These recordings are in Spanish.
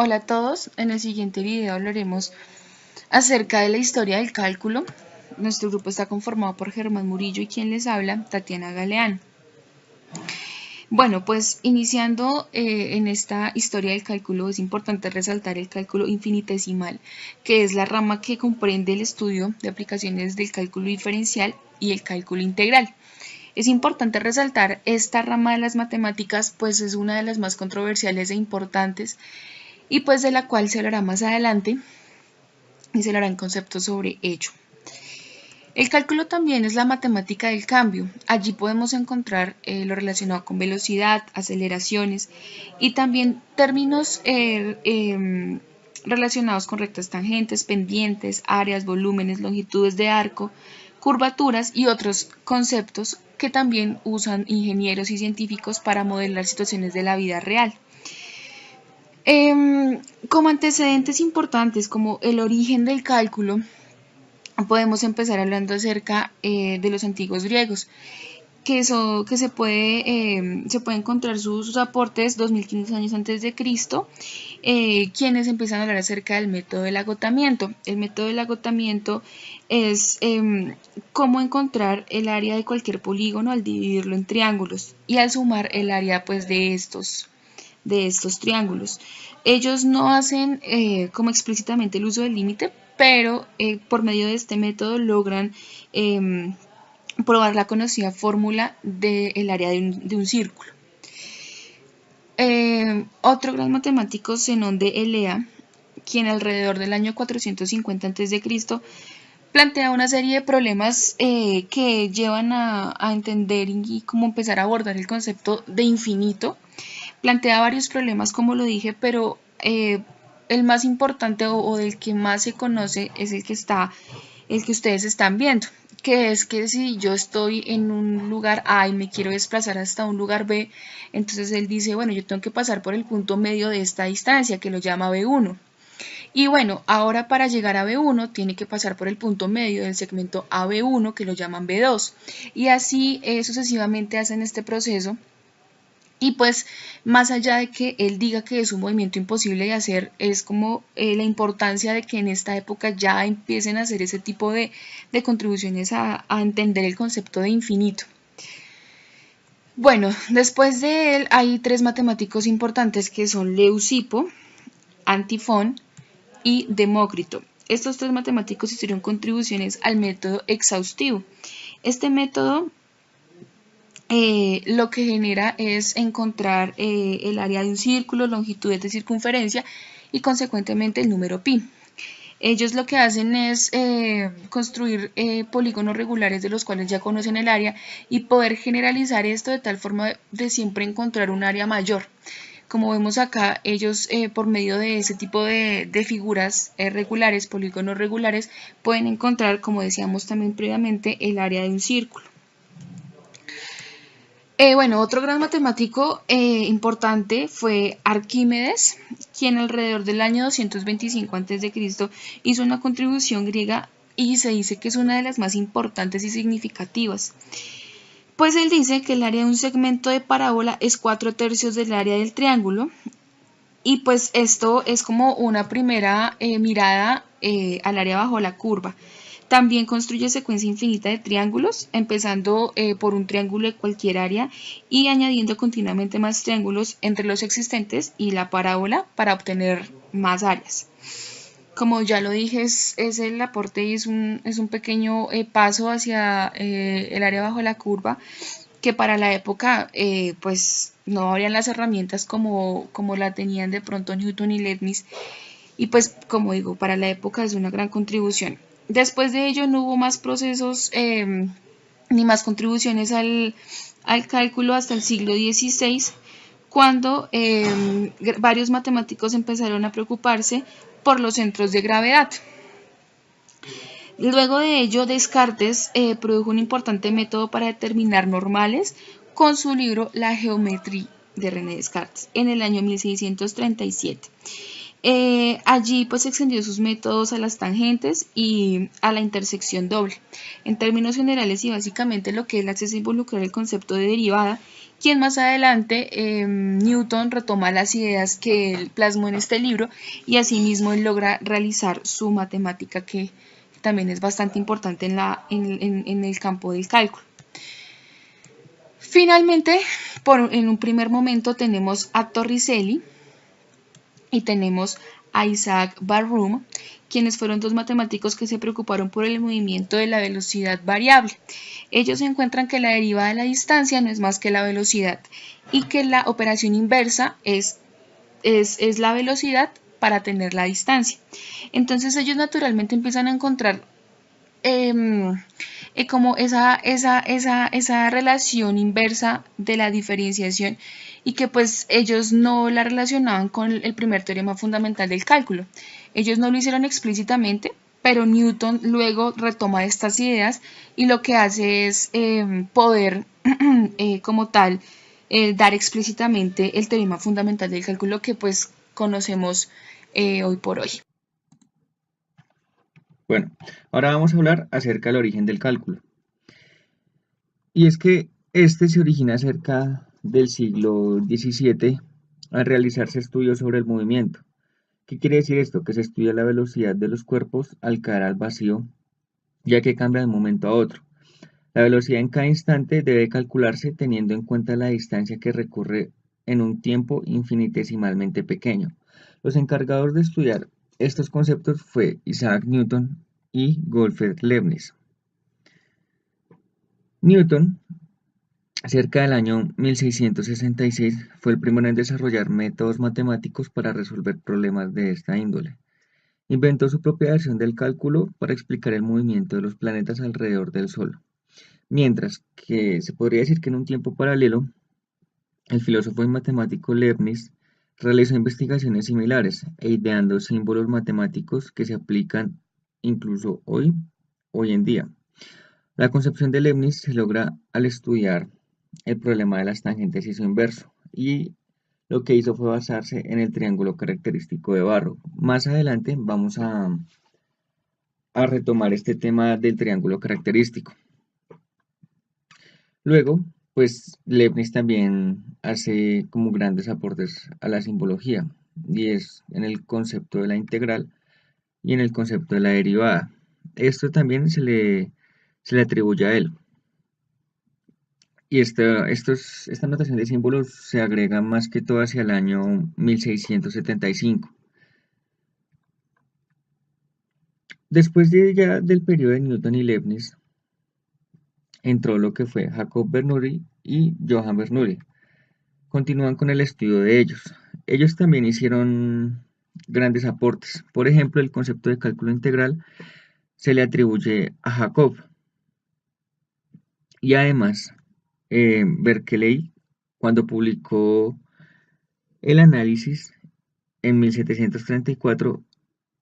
Hola a todos, en el siguiente video hablaremos acerca de la historia del cálculo. Nuestro grupo está conformado por Germán Murillo y quien les habla, Tatiana Galeán. Bueno, pues iniciando en esta historia del cálculo es importante resaltar el cálculo infinitesimal, que es la rama que comprende el estudio de aplicaciones del cálculo diferencial y el cálculo integral. Es importante resaltar esta rama de las matemáticas, pues es una de las más controversiales e importantes y pues de la cual se hablará más adelante y se hablará en conceptos sobre ello. El cálculo también es la matemática del cambio. Allí podemos encontrar lo relacionado con velocidad, aceleraciones y también términos relacionados con rectas tangentes, pendientes, áreas, volúmenes, longitudes de arco, curvaturas y otros conceptos que también usan ingenieros y científicos para modelar situaciones de la vida real. Como antecedentes importantes como el origen del cálculo, podemos empezar hablando acerca de los antiguos griegos, que se puede encontrar sus aportes 2500 años antes de Cristo, quienes empiezan a hablar acerca del método del agotamiento. El método del agotamiento es cómo encontrar el área de cualquier polígono al dividirlo en triángulos y al sumar el área pues de estos triángulos. Ellos no hacen como explícitamente el uso del límite, pero por medio de este método logran probar la conocida fórmula del área de un círculo. Otro gran matemático, Zenón de Elea, quien alrededor del año 450 a.C. plantea una serie de problemas que llevan a entender y cómo empezar a abordar el concepto de infinito. Plantea varios problemas, como lo dije, pero el más importante o del que más se conoce es el que ustedes están viendo, que es que si yo estoy en un lugar A y me quiero desplazar hasta un lugar B, entonces él dice, bueno, yo tengo que pasar por el punto medio de esta distancia, que lo llama B1. Y bueno, ahora para llegar a B1 tiene que pasar por el punto medio del segmento AB1, que lo llaman B2. Y así sucesivamente hacen este proceso. Y pues más allá de que él diga que es un movimiento imposible de hacer, es como la importancia de que en esta época ya empiecen a hacer ese tipo de contribuciones a entender el concepto de infinito. Bueno, después de él hay tres matemáticos importantes que son Leucipo, Antifón y Demócrito. Estos tres matemáticos hicieron contribuciones al método exhaustivo. Este método lo que genera es encontrar el área de un círculo, longitudes de circunferencia y consecuentemente el número pi. Ellos lo que hacen es construir polígonos regulares de los cuales ya conocen el área y poder generalizar esto de tal forma de siempre encontrar un área mayor. Como vemos acá, ellos por medio de ese tipo de figuras regulares, polígonos regulares, pueden encontrar, como decíamos también previamente, el área de un círculo. Bueno, otro gran matemático importante fue Arquímedes, quien alrededor del año 225 a.C. hizo una contribución griega y se dice que es una de las más importantes y significativas. Pues él dice que el área de un segmento de parábola es 4/3 del área del triángulo y pues esto es como una primera mirada al área bajo la curva. También construye secuencia infinita de triángulos, empezando por un triángulo de cualquier área y añadiendo continuamente más triángulos entre los existentes y la parábola para obtener más áreas. Como ya lo dije, es el aporte y es un pequeño paso hacia el área bajo la curva, que para la época pues no habrían las herramientas como la tenían de pronto Newton y Leibniz, y pues como digo, para la época es una gran contribución. Después de ello no hubo más procesos ni más contribuciones al cálculo hasta el siglo XVI, cuando varios matemáticos empezaron a preocuparse por los centros de gravedad. Luego de ello, Descartes produjo un importante método para determinar normales con su libro La geometría de René Descartes en el año 1637. Allí pues extendió sus métodos a las tangentes y a la intersección doble. En términos generales y básicamente lo que él hace es involucrar el concepto de derivada quien más adelante Newton retoma las ideas que él plasmó en este libro y asimismo él logra realizar su matemática que también es bastante importante en el campo del cálculo. Finalmente, en un primer momento tenemos a Torricelli y tenemos a Isaac Barroom, quienes fueron dos matemáticos que se preocuparon por el movimiento de la velocidad variable. Ellos encuentran que la deriva de la distancia no es más que la velocidad y que la operación inversa es la velocidad para tener la distancia. Entonces ellos naturalmente empiezan a encontrar como esa relación inversa de la diferenciación y que pues ellos no la relacionaban con el primer teorema fundamental del cálculo. Ellos no lo hicieron explícitamente, pero Newton luego retoma estas ideas y lo que hace es poder como tal dar explícitamente el teorema fundamental del cálculo que pues conocemos hoy por hoy. Bueno, ahora vamos a hablar acerca del origen del cálculo. Y es que este se origina cerca del siglo XVII al realizarse estudios sobre el movimiento. ¿Qué quiere decir esto? Que se estudia la velocidad de los cuerpos al caer al vacío, ya que cambia de un momento a otro. La velocidad en cada instante debe calcularse teniendo en cuenta la distancia que recorre en un tiempo infinitesimalmente pequeño. Los encargados de estudiar estos conceptos fue Isaac Newton y Gottfried Leibniz. Newton, cerca del año 1666, fue el primero en desarrollar métodos matemáticos para resolver problemas de esta índole. Inventó su propia versión del cálculo para explicar el movimiento de los planetas alrededor del Sol. Mientras que se podría decir que en un tiempo paralelo, el filósofo y matemático Leibniz realizó investigaciones similares e ideando símbolos matemáticos que se aplican incluso hoy en día. La concepción de Leibniz se logra al estudiar el problema de las tangentes y su inverso, y lo que hizo fue basarse en el triángulo característico de Barrow. Más adelante vamos a retomar este tema del triángulo característico. Luego, pues Leibniz también hace como grandes aportes a la simbología, y es en el concepto de la integral y en el concepto de la derivada. Esto también se le atribuye a él. Y esta notación de símbolos se agrega más que todo hacia el año 1675. Después del periodo de Newton y Leibniz, entró lo que fue Jacob Bernoulli y Johann Bernoulli. Continúan con el estudio de ellos. Ellos también hicieron grandes aportes. Por ejemplo, el concepto de cálculo integral se le atribuye a Jacob. Y además, Berkeley, cuando publicó el análisis en 1734,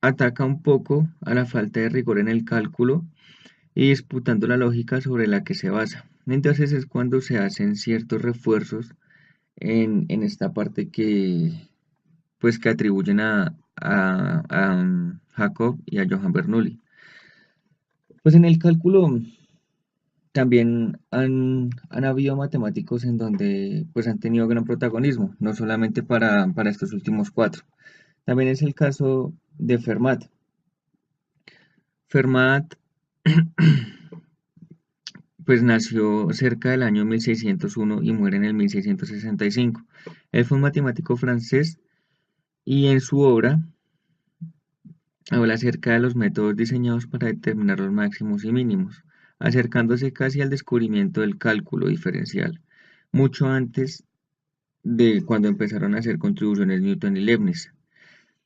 ataca un poco a la falta de rigor en el cálculo y disputando la lógica sobre la que se basa. Entonces es cuando se hacen ciertos refuerzos en esta parte pues, que atribuyen a Jacob y a Johann Bernoulli. Pues en el cálculo también han habido matemáticos en donde pues, han tenido gran protagonismo, no solamente para estos últimos cuatro. También es el caso de Fermat. Fermat pues nació cerca del año 1601 y muere en el 1665. Él fue un matemático francés y en su obra habla acerca de los métodos diseñados para determinar los máximos y mínimos, acercándose casi al descubrimiento del cálculo diferencial, mucho antes de cuando empezaron a hacer contribuciones Newton y Leibniz.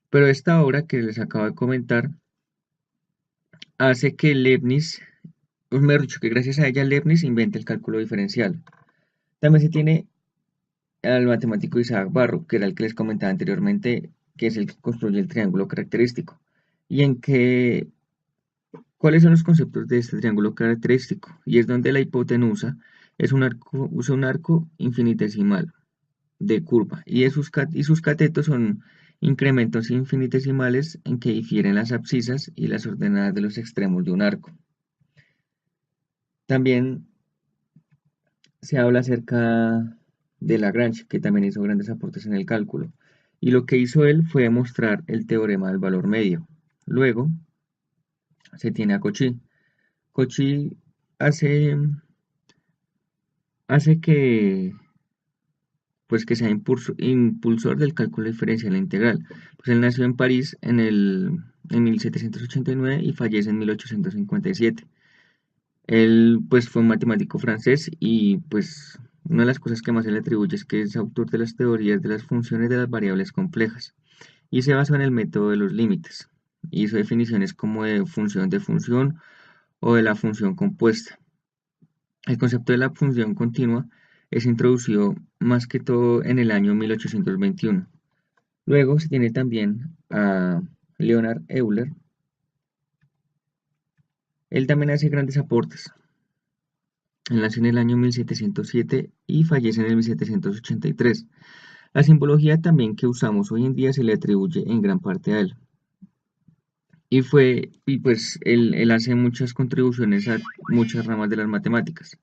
Pero esta obra que les acabo de comentar hace que Leibniz, pues mejor dicho, que gracias a ella Leibniz inventa el cálculo diferencial. También se tiene al matemático Isaac Barrow, que era el que les comentaba anteriormente, que es el que construye el triángulo característico. Y en que, ¿cuáles son los conceptos de este triángulo característico? Y es donde la hipotenusa usa un arco infinitesimal de curva, y sus catetos son incrementos infinitesimales en que difieren las abscisas y las ordenadas de los extremos de un arco. También se habla acerca de Lagrange, que también hizo grandes aportes en el cálculo. Y lo que hizo él fue demostrar el teorema del valor medio. Luego se tiene a Cauchy. Cauchy hace, hace que sea impulsor del cálculo diferencial e integral. Pues él nació en París en 1789 y fallece en 1857. Él pues fue un matemático francés y pues una de las cosas que más se le atribuye es que es autor de las teorías de las funciones de las variables complejas y se basó en el método de los límites. Hizo definiciones como de función o de la función compuesta. El concepto de la función continua es introducido más que todo en el año 1821. Luego se tiene también a Leonhard Euler. Él también hace grandes aportes. Él nació en el año 1707 y fallece en el 1783. La simbología también que usamos hoy en día se le atribuye en gran parte a él. Y pues él hace muchas contribuciones a muchas ramas de las matemáticas.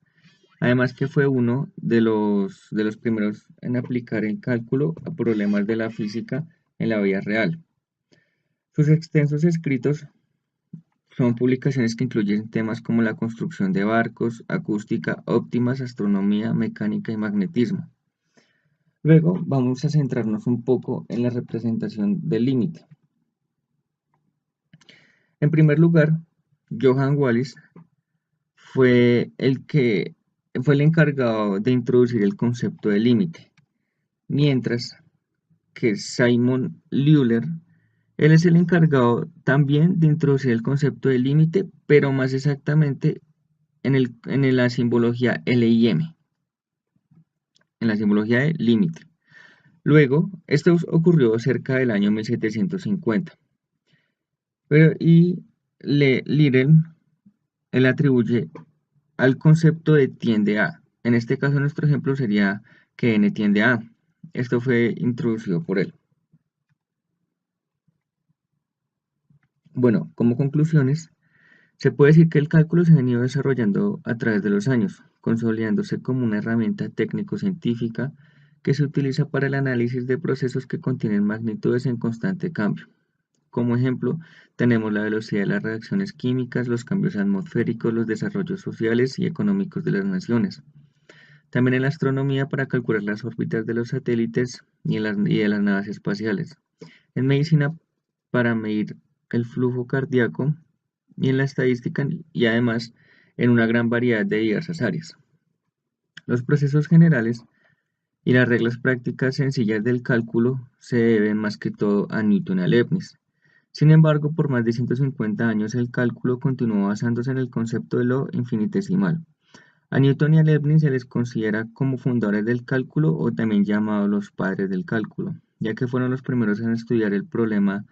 Además que fue uno de los primeros en aplicar el cálculo a problemas de la física en la vida real. Sus extensos escritos son publicaciones que incluyen temas como la construcción de barcos, acústica, óptimas, astronomía, mecánica y magnetismo. Luego vamos a centrarnos un poco en la representación del límite. En primer lugar, Johann Wallis fue fue el encargado de introducir el concepto de límite, mientras que Simon Euler, él es el encargado también de introducir el concepto de límite, pero más exactamente en la simbología LIM, en la simbología de límite. Luego, esto ocurrió cerca del año 1750. Y Lyell, él atribuye al concepto de tiende a. En este caso, nuestro ejemplo sería que n tiende a. Esto fue introducido por él. Bueno, como conclusiones, se puede decir que el cálculo se ha venido desarrollando a través de los años, consolidándose como una herramienta técnico-científica que se utiliza para el análisis de procesos que contienen magnitudes en constante cambio. Como ejemplo, tenemos la velocidad de las reacciones químicas, los cambios atmosféricos, los desarrollos sociales y económicos de las naciones. También en la astronomía para calcular las órbitas de los satélites y de las naves espaciales. En medicina para medir el flujo cardíaco y en la estadística y además en una gran variedad de diversas áreas. Los procesos generales y las reglas prácticas sencillas del cálculo se deben más que todo a Newton y a Leibniz. Sin embargo, por más de 150 años el cálculo continuó basándose en el concepto de lo infinitesimal. A Newton y a Leibniz se les considera como fundadores del cálculo o también llamados los padres del cálculo, ya que fueron los primeros en estudiar el problema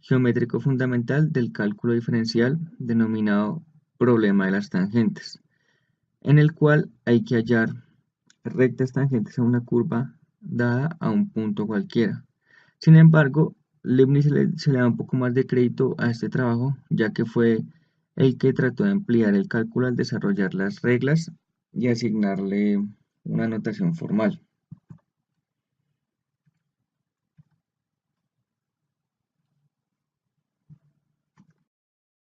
geométrico fundamental del cálculo diferencial denominado problema de las tangentes, en el cual hay que hallar rectas tangentes a una curva dada a un punto cualquiera. Sin embargo, Leibniz se le da un poco más de crédito a este trabajo, ya que fue el que trató de ampliar el cálculo al desarrollar las reglas y asignarle una notación formal.